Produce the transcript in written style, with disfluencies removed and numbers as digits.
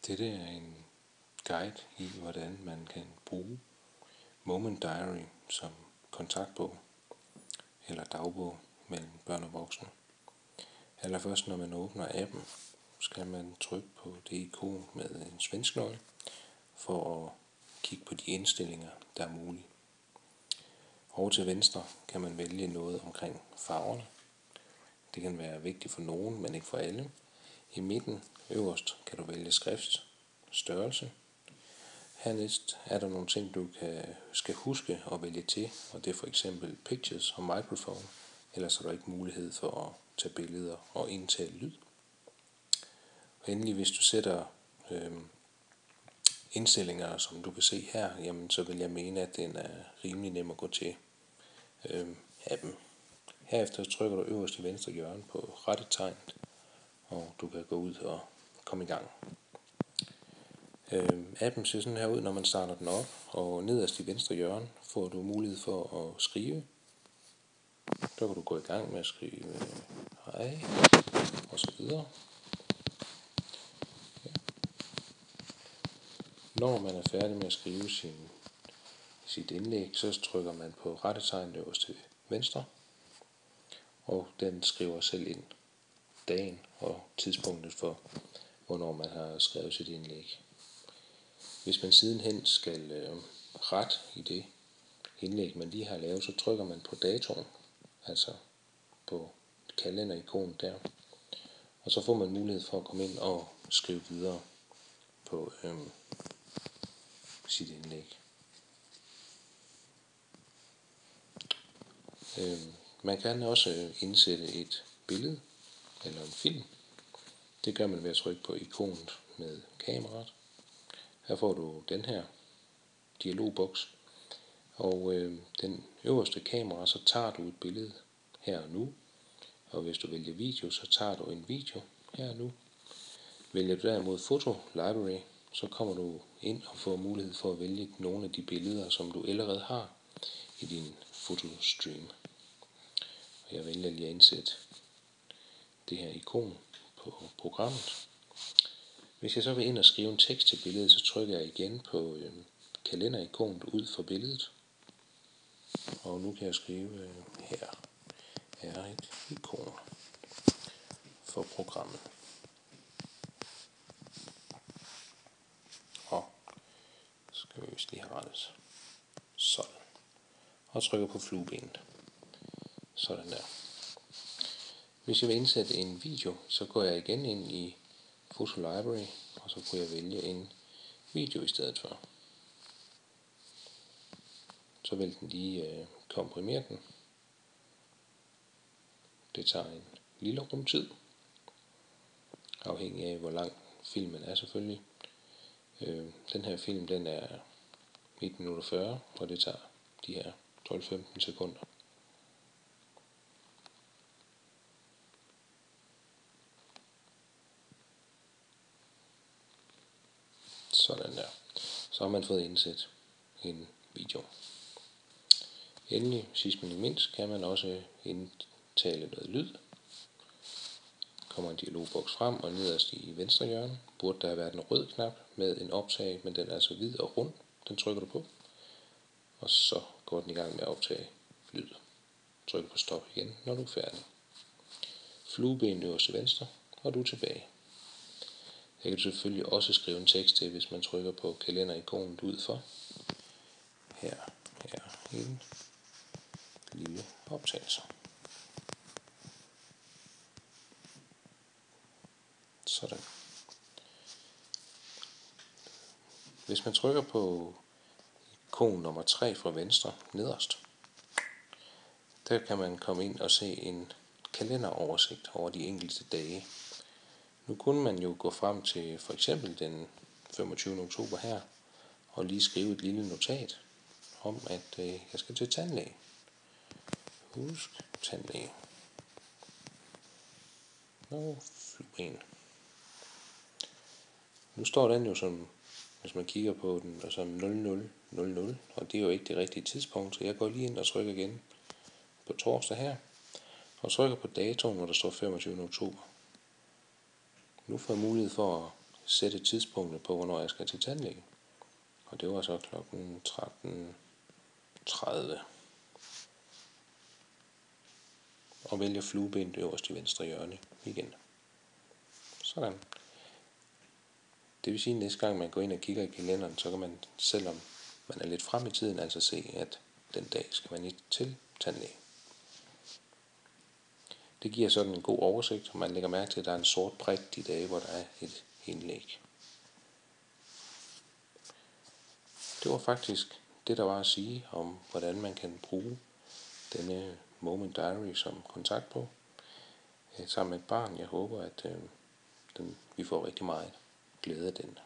Dette er en guide i, hvordan man kan bruge Moment Diary som kontaktbog eller dagbog mellem børn og voksne. Allerførst, når man åbner appen, skal man trykke på det ikon med en svensknøgle for at kigge på de indstillinger, der er mulige. Over til venstre kan man vælge noget omkring farverne. Det kan være vigtigt for nogen, men ikke for alle. I midten øverst kan du vælge skrift, størrelse. Hernæst er der nogle ting, du skal huske at vælge til, og det er for eksempel pictures og microphone, ellers er der ikke mulighed for at tage billeder og indtale lyd. Og endelig, hvis du sætter indstillinger, som du kan se her, jamen, så vil jeg mene, at den er rimelig nem at gå til appen. Herefter trykker du øverst i venstre hjørne på rette tegnet, og du kan gå ud og komme i gang. Appen ser sådan her ud, når man starter den op, og nederst i venstre hjørne får du mulighed for at skrive. Så kan du gå i gang med at skrive hej og så videre. Ja. Når man er færdig med at skrive sit indlæg, så trykker man på rette tegn øverst til venstre, og den skriver selv ind dagen og tidspunktet for, hvornår man har skrevet sit indlæg. Hvis man sidenhen skal rette i det indlæg, man lige har lavet, så trykker man på datoen, altså på kalenderikonet der. Og så får man mulighed for at komme ind og skrive videre på sit indlæg. Man kan også indsætte et billede eller en film. Det gør man ved at trykke på ikonet med kameraet. Her får du den her dialogboks, og den øverste kamera, så tager du et billede her og nu, og hvis du vælger video, så tager du en video her og nu. Vælger du derimod Photo Library, så kommer du ind og får mulighed for at vælge nogle af de billeder, som du allerede har i din fotostream. Og jeg vælger lige at indsætte det her ikon på programmet. Hvis jeg så vil ind og skrive en tekst til billedet, så trykker jeg igen på kalenderikonet ud for billedet. Og nu kan jeg skrive, her er et ikon for programmet. Og så skal vi vist lige have rettet. Sådan. Og trykker på fluebenet. Sådan der. Hvis jeg vil indsætte en video, så går jeg igen ind i Photo Library, og så kunne jeg vælge en video i stedet for. Så vil den lige komprimere den. Det tager en lille rumtid, afhængig af hvor lang filmen er selvfølgelig. Den her film, den er 1 minut og 40, og det tager de her 12-15 sekunder. Sådan der. Så har man fået indsat en video. Endelig, sidst men ikke mindst, kan man også indtale noget lyd. Kommer en dialogboks frem, og nederst i venstre hjørne burde der have været en rød knap med en optag, men den er altså hvid og rund. Den trykker du på, og så går den i gang med at optage lyd. Trykker på stop igen, når du er færdig. Flueben øverst til venstre, og du er tilbage. Jeg kan selvfølgelig også skrive en tekst til, hvis man trykker på kalenderikonet ud for. Her er en lille optagelse. Sådan. Hvis man trykker på ikon nummer 3 fra venstre nederst, der kan man komme ind og se en kalenderoversigt over de enkelte dage. Nu kunne man jo gå frem til for eksempel den 25. oktober her, og lige skrive et lille notat om, at jeg skal til tandlæge. Husk tandlæge. Og flueben. Nu står den jo som, hvis man kigger på den, som 0000, og det er jo ikke det rigtige tidspunkt, så jeg går lige ind og trykker igen på torsdag her, og trykker på datoen, hvor der står 25. oktober. Nu får jeg mulighed for at sætte tidspunktet på, hvornår jeg skal til tandlæge. Og det var så klokken 13.30. Og vælger fluebenet øverst i venstre hjørne igen. Sådan. Det vil sige, at næste gang man går ind og kigger i kalenderen, så kan man, selvom man er lidt frem i tiden, altså se, at den dag skal man ikke til tandlæge. Det giver sådan en god oversigt, og man lægger mærke til, at der er en sort prik de dage, hvor der er et indlæg. Det var faktisk det, der var at sige om, hvordan man kan bruge denne Moment Diary som kontaktbog sammen med et barn. Jeg håber, at vi får rigtig meget glæde af den.